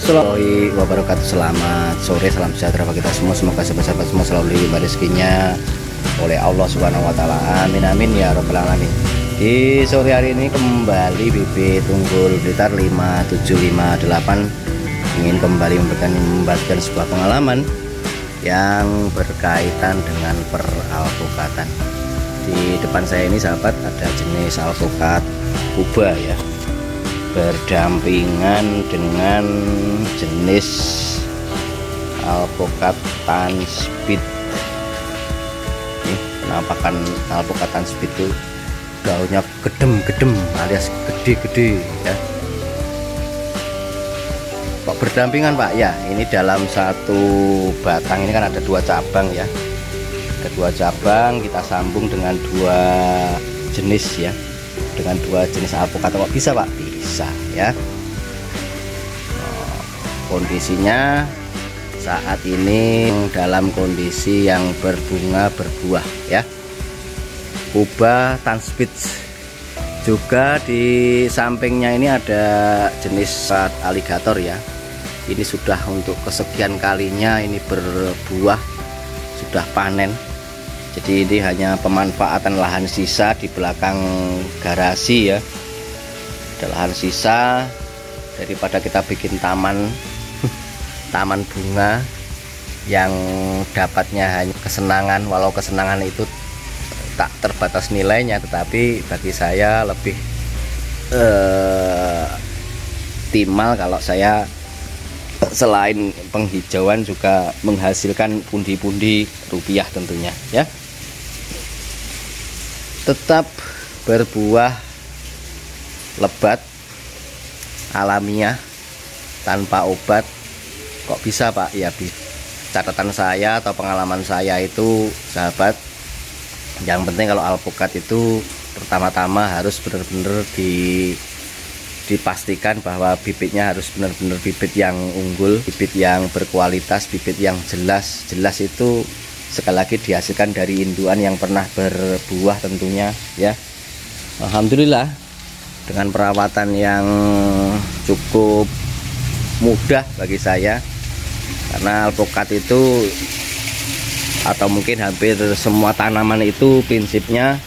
Assalamualaikum wabarakatuh. Selamat sore, salam sejahtera bagi kita semua. Semoga sahabat-sahabat semua selalu diberi rezekinya oleh Allah Subhanahu wa taala. Amin amin ya rabbal alamin. Di sore hari ini kembali bibit unggul Blitar 5758 ingin kembali membagikan sebuah pengalaman yang berkaitan dengan peralpukatan. Di depan saya ini sahabat ada jenis alpukat Kuba ya, berdampingan dengan jenis alpukat Tanspeed. Ini penampakan alpukat Tanspeed itu daunnya gedem-gedem alias gede-gede ya. Kok berdampingan Pak? Ya, ini dalam satu batang ini kan ada dua cabang ya. Ada dua cabang, kita sambung dengan dua jenis ya. Dengan dua jenis alpukat. Kok bisa Pak? Bisa ya. Kondisinya saat ini dalam kondisi yang berbunga berbuah ya. Kuba Tanspeed. Juga di sampingnya ini ada jenis aligator ya. Ini sudah untuk kesekian kalinya ini berbuah, sudah panen. Jadi ini hanya pemanfaatan lahan sisa di belakang garasi ya. Ada lahan sisa, daripada kita bikin taman taman bunga yang dapatnya hanya kesenangan, walau kesenangan itu tak terbatas nilainya, tetapi bagi saya lebih optimal kalau saya selain penghijauan juga menghasilkan pundi-pundi rupiah tentunya ya. Tetap berbuah lebat alamiah tanpa obat. Kok bisa Pak? Ya catatan saya atau pengalaman saya itu sahabat, yang penting kalau alpukat itu pertama-tama harus benar-benar dipastikan bahwa bibitnya harus benar-benar bibit yang unggul, bibit yang berkualitas, bibit yang jelas itu sekali lagi dihasilkan dari induan yang pernah berbuah tentunya ya. Alhamdulillah dengan perawatan yang cukup mudah bagi saya, karena alpukat itu atau mungkin hampir semua tanaman itu prinsipnya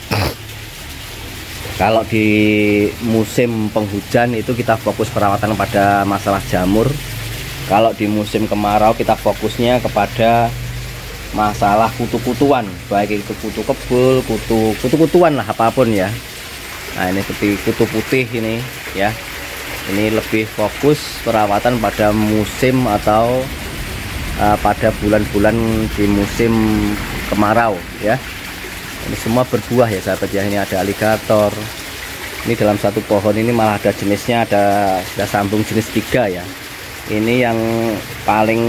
kalau di musim penghujan itu kita fokus perawatan pada masalah jamur. Kalau di musim kemarau kita fokusnya kepada masalah kutu-kutuan, baik itu kutu kebul, kutu-kutuan lah apapun ya. Nah ini seperti kutu putih ini ya. Ini lebih fokus perawatan pada musim atau pada bulan-bulan di musim kemarau ya. Ini semua berbuah ya sahabat ya. Ini ada aligator. Ini dalam satu pohon ini malah ada jenisnya, ada sambung jenis 3 ya. Ini yang paling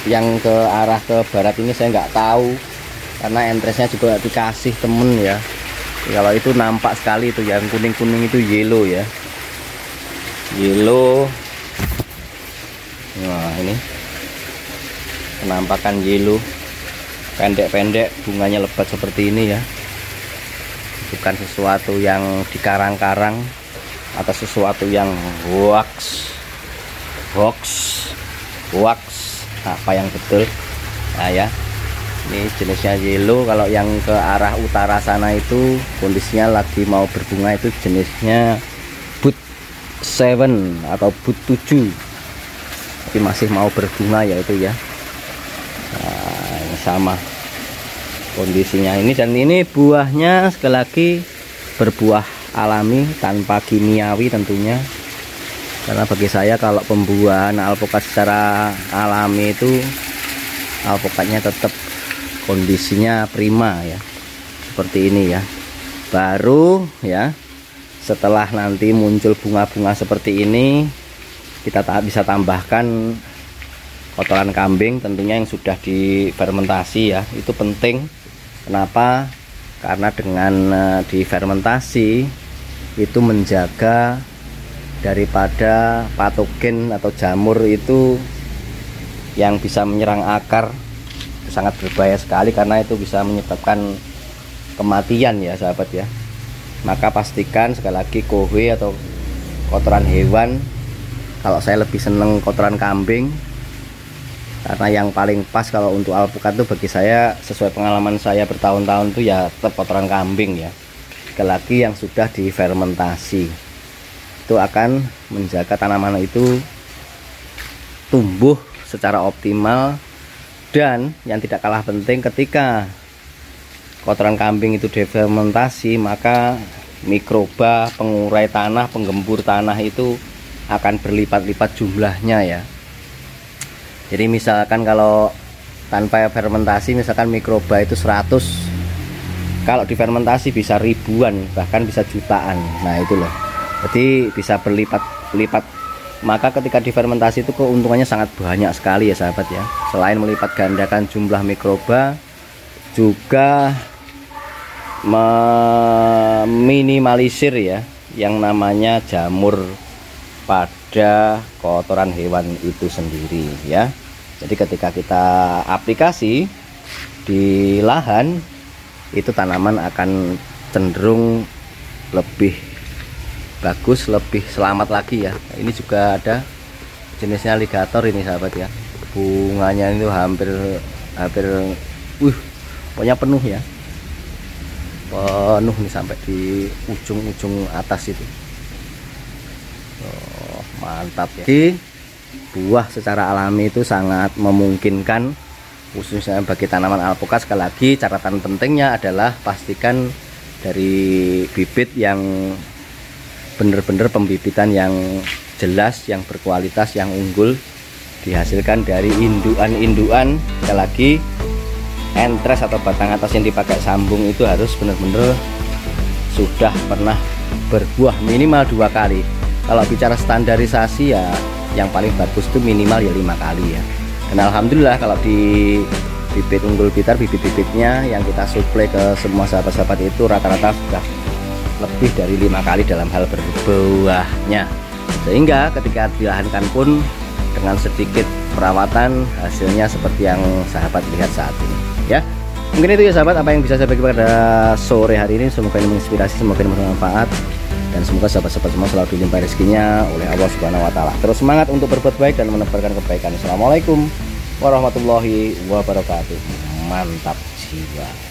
yang ke arah ke barat ini saya nggak tahu, karena entresnya juga dikasih temen ya. Kalau itu nampak sekali itu yang kuning-kuning itu yellow ya. Yellow. Nah ini penampakan yellow, pendek-pendek, bunganya lebat seperti ini ya. Bukan sesuatu yang dikarang-karang atau sesuatu yang hoax, apa yang betul. Nah ya, ini jenisnya yellow. Kalau yang ke arah utara sana itu kondisinya lagi mau berbunga, itu jenisnya bud 7 atau bud 7, tapi masih mau berbunga ya itu ya. Nah, ini sama kondisinya ini, dan ini buahnya sekali lagi berbuah alami tanpa kimiawi tentunya. Karena bagi saya kalau pembuahan alpukat secara alami itu alpukatnya tetap kondisinya prima ya, seperti ini ya. Baru ya setelah nanti muncul bunga-bunga seperti ini, kita bisa tambahkan kotoran kambing tentunya yang sudah difermentasi ya. Itu penting. Kenapa? Karena dengan difermentasi itu menjaga daripada patogen atau jamur itu yang bisa menyerang akar. Itu sangat berbahaya sekali, karena itu bisa menyebabkan kematian ya sahabat ya. Maka pastikan sekali lagi kowe atau kotoran hewan Kalau saya lebih seneng kotoran kambing, karena yang paling pas kalau untuk alpukat tuh bagi saya, sesuai pengalaman saya bertahun-tahun tuh ya tetap kotoran kambing ya. Sekali lagi yang sudah difermentasi itu akan menjaga tanaman itu tumbuh secara optimal. Dan yang tidak kalah penting, ketika kotoran kambing itu difermentasi, maka mikroba, pengurai tanah, penggembur tanah itu akan berlipat-lipat jumlahnya ya. Jadi misalkan kalau tanpa fermentasi, misalkan mikroba itu 100, kalau difermentasi bisa ribuan, bahkan bisa jutaan. Nah itu loh, jadi bisa berlipat-lipat. Maka ketika difermentasi itu keuntungannya sangat banyak sekali ya sahabat ya. Selain melipat gandakan jumlah mikroba, juga meminimalisir ya yang namanya jamur pada kotoran hewan itu sendiri ya. Jadi ketika kita aplikasi di lahan, itu tanaman akan cenderung lebih bagus, lebih selamat lagi ya. Ini juga ada jenisnya alligator ini sahabat ya. Bunganya itu hampir pokoknya penuh ya. Penuh nih sampai di ujung-ujung atas itu. Oh, mantap ya. Jadi buah secara alami itu sangat memungkinkan, khususnya bagi tanaman alpukat. Sekali lagi catatan pentingnya adalah pastikan dari bibit yang bener-bener pembibitan yang jelas, yang berkualitas, yang unggul, dihasilkan dari induan-induan. Sekali lagi, entres atau batang atas yang dipakai sambung itu harus bener-bener sudah pernah berbuah minimal 2 kali. Kalau bicara standarisasi ya yang paling bagus itu minimal ya 5 kali ya. Dan alhamdulillah kalau di bibit unggul Blitar, bibit-bibitnya yang kita suplai ke semua sahabat-sahabat itu rata-rata sudah lebih dari 5 kali dalam hal berbuahnya, sehingga ketika dilahankan pun dengan sedikit perawatan hasilnya seperti yang sahabat lihat saat ini ya. Mungkin itu ya sahabat apa yang bisa saya bagi pada sore hari ini. Semoga ini menginspirasi, semoga ini bermanfaat, dan semoga sahabat-sahabat semua selalu dilimpahi rezekinya oleh Allah Subhanahu wa Ta'ala. Terus semangat untuk berbuat baik dan menebarkan kebaikan. Assalamualaikum warahmatullahi wabarakatuh. Mantap jiwa.